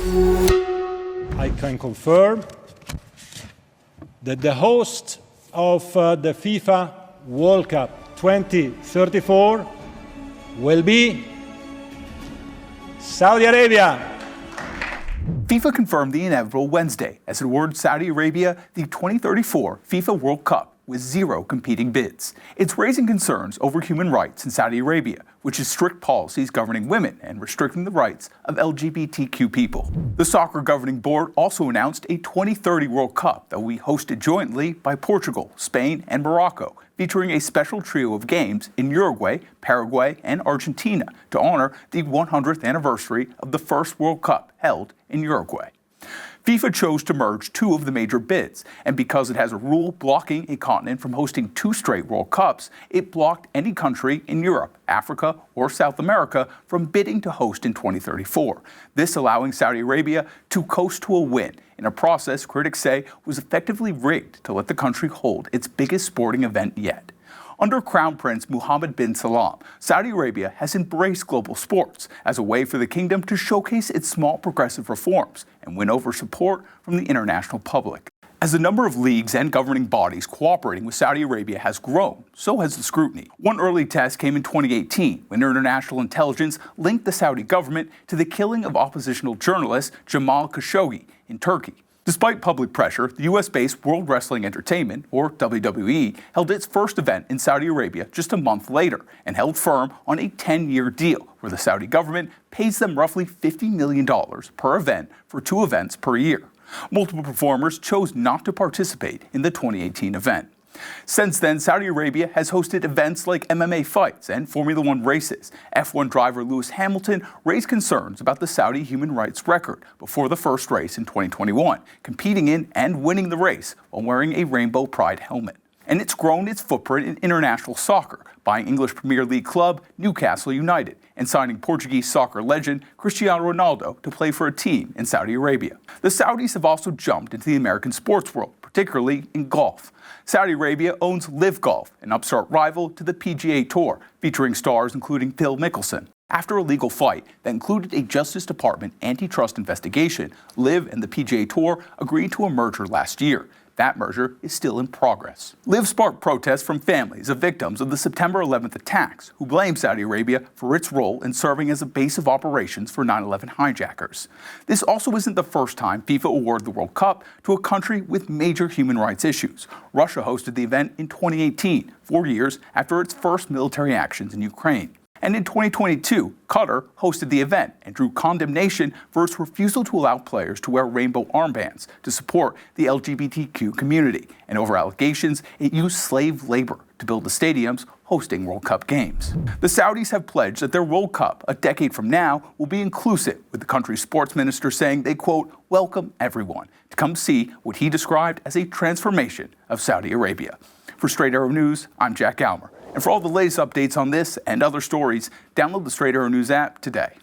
I can confirm that the host of the FIFA World Cup 2034 will be Saudi Arabia. FIFA confirmed the inevitable Wednesday as it awarded Saudi Arabia the 2034 FIFA World Cup with 0 competing bids. It's raising concerns over human rights in Saudi Arabia, which has strict policies governing women and restricting the rights of LGBTQ people. The soccer governing board also announced a 2030 World Cup that will be hosted jointly by Portugal, Spain, and Morocco, featuring a special trio of games in Uruguay, Paraguay, and Argentina to honor the 100th anniversary of the first World Cup held in Uruguay. FIFA chose to merge 2 of the major bids, and because it has a rule blocking a continent from hosting 2 straight World Cups, it blocked any country in Europe, Africa, or South America from bidding to host in 2034, this allowing Saudi Arabia to coast to a win in a process critics say was effectively rigged to let the country hold its biggest sporting event yet. Under Crown Prince Mohammed bin Salman, Saudi Arabia has embraced global sports as a way for the kingdom to showcase its small progressive reforms and win over support from the international public. As the number of leagues and governing bodies cooperating with Saudi Arabia has grown, so has the scrutiny. One early test came in 2018 when international intelligence linked the Saudi government to the killing of oppositional journalist Jamal Khashoggi in Turkey. Despite public pressure, the US-based World Wrestling Entertainment, or WWE, held its first event in Saudi Arabia just a month later and held firm on a 10-year deal where the Saudi government pays them roughly $50 million per event for 2 events per year. Multiple performers chose not to participate in the 2018 event. Since then, Saudi Arabia has hosted events like MMA fights and Formula One races. F1 driver Lewis Hamilton raised concerns about the Saudi human rights record before the first race in 2021, competing in and winning the race while wearing a rainbow pride helmet. And it's grown its footprint in international soccer, buying English Premier League club Newcastle United and signing Portuguese soccer legend Cristiano Ronaldo to play for a team in Saudi Arabia. The Saudis have also jumped into the American sports world, particularly in golf. Saudi Arabia owns Live Golf, an upstart rival to the PGA Tour, featuring stars including Phil Mickelson. After a legal fight that included a Justice Department antitrust investigation, Live and the PGA Tour agreed to a merger last year. That merger is still in progress. Live sparked protests from families of victims of the September 11th attacks, who blame Saudi Arabia for its role in serving as a base of operations for 9/11 hijackers. This also isn't the first time FIFA awarded the World Cup to a country with major human rights issues. Russia hosted the event in 2018, 4 years after its first military actions in Ukraine. And in 2022, Qatar hosted the event and drew condemnation for its refusal to allow players to wear rainbow armbands to support the LGBTQ community, and over allegations it used slave labor to build the stadiums hosting World Cup games. The Saudis have pledged that their World Cup, a decade from now, will be inclusive, with the country's sports minister saying they, quote, welcome everyone to come see what he described as a transformation of Saudi Arabia. For Straight Arrow News, I'm Jack Almer. And for all the latest updates on this and other stories, download the Straight Arrow News app today.